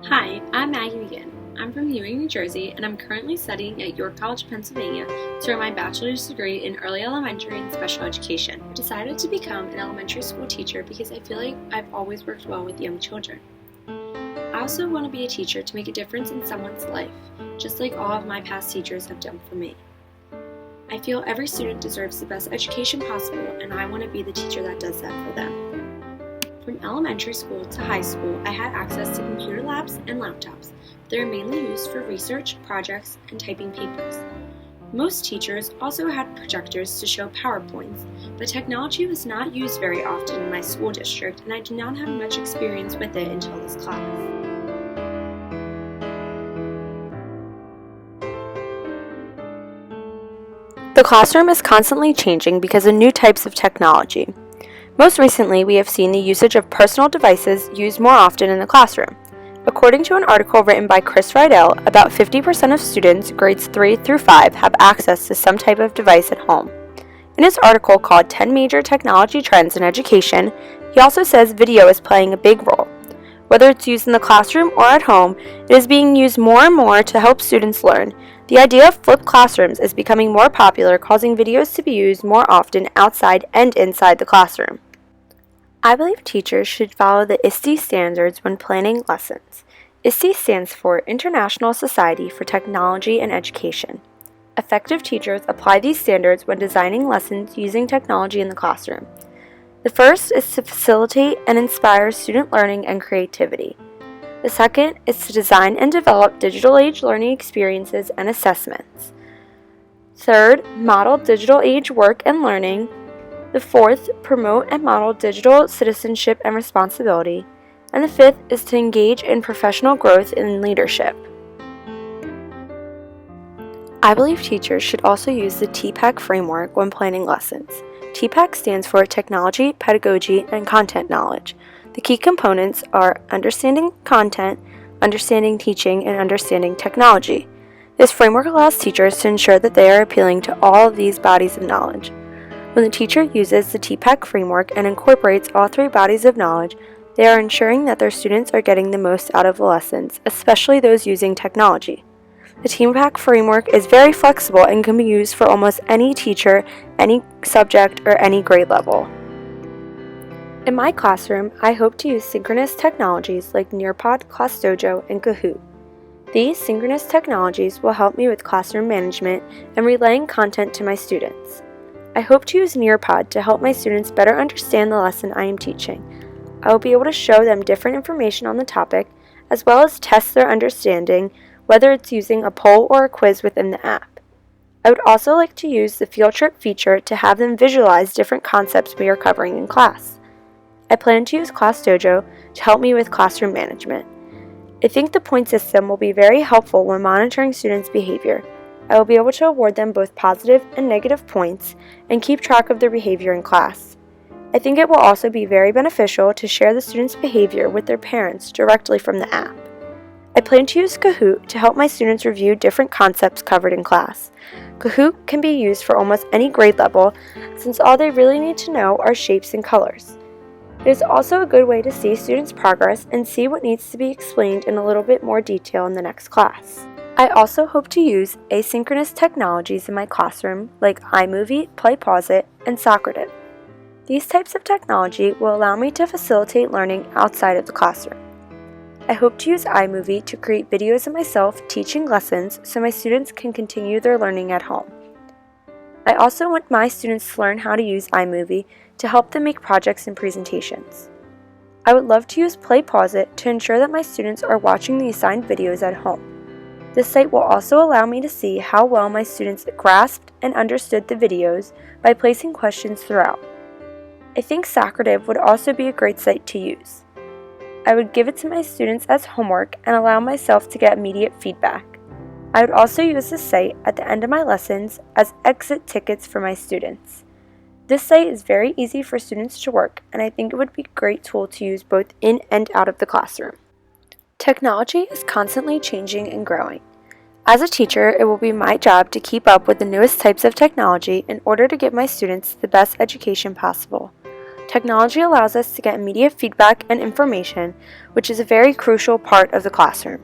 Hi, I'm Maggie McGinn. I'm from Ewing, New Jersey, and I'm currently studying at York College, Pennsylvania to earn my bachelor's degree in early elementary and special education. I decided to become an elementary school teacher because I feel like I've always worked well with young children. I also want to be a teacher to make a difference in someone's life, just like all of my past teachers have done for me. I feel every student deserves the best education possible, and I want to be the teacher that does that for them. From elementary school to high school, I had access to computer labs and laptops. They are mainly used for research, projects, and typing papers. Most teachers also had projectors to show PowerPoints, but technology was not used very often in my school district, and I did not have much experience with it until this class. The classroom is constantly changing because of new types of technology. Most recently, we have seen the usage of personal devices used more often in the classroom. According to an article written by Chris Rydell, about 50% of students grades 3 through 5 have access to some type of device at home. In his article called 10 Major Technology Trends in Education, he also says video is playing a big role. Whether it's used in the classroom or at home, it is being used more and more to help students learn. The idea of flipped classrooms is becoming more popular, causing videos to be used more often outside and inside the classroom. I believe teachers should follow the ISTE standards when planning lessons. ISTE stands for International Society for Technology and Education. Effective teachers apply these standards when designing lessons using technology in the classroom. The first is to facilitate and inspire student learning and creativity. The second is to design and develop digital age learning experiences and assessments. Third, model digital age work and learning. The fourth, promote and model digital citizenship and responsibility. And the fifth is to engage in professional growth and leadership. I believe teachers should also use the TPACK framework when planning lessons. TPACK stands for Technology, Pedagogy, and Content Knowledge. The key components are understanding content, understanding teaching, and understanding technology. This framework allows teachers to ensure that they are appealing to all of these bodies of knowledge. When the teacher uses the TPACK framework and incorporates all three bodies of knowledge, they are ensuring that their students are getting the most out of the lessons, especially those using technology. The TPACK framework is very flexible and can be used for almost any teacher, any subject, or any grade level. In my classroom, I hope to use synchronous technologies like Nearpod, ClassDojo, and Kahoot. These synchronous technologies will help me with classroom management and relaying content to my students. I hope to use Nearpod to help my students better understand the lesson I am teaching. I will be able to show them different information on the topic, as well as test their understanding, whether it's using a poll or a quiz within the app. I would also like to use the field trip feature to have them visualize different concepts we are covering in class. I plan to use ClassDojo to help me with classroom management. I think the point system will be very helpful when monitoring students' behavior. I will be able to award them both positive and negative points and keep track of their behavior in class. I think it will also be very beneficial to share the students' behavior with their parents directly from the app. I plan to use Kahoot to help my students review different concepts covered in class. Kahoot can be used for almost any grade level since all they really need to know are shapes and colors. It is also a good way to see students' progress and see what needs to be explained in a little bit more detail in the next class. I also hope to use asynchronous technologies in my classroom like iMovie, PlayPause, and Socrative. These types of technology will allow me to facilitate learning outside of the classroom. I hope to use iMovie to create videos of myself teaching lessons so my students can continue their learning at home. I also want my students to learn how to use iMovie to help them make projects and presentations. I would love to use PlayPause to ensure that my students are watching the assigned videos at home. This site will also allow me to see how well my students grasped and understood the videos by placing questions throughout. I think Socrative would also be a great site to use. I would give it to my students as homework and allow myself to get immediate feedback. I would also use this site at the end of my lessons as exit tickets for my students. This site is very easy for students to work, and I think it would be a great tool to use both in and out of the classroom. Technology is constantly changing and growing. As a teacher, it will be my job to keep up with the newest types of technology in order to give my students the best education possible. Technology allows us to get immediate feedback and information, which is a very crucial part of the classroom.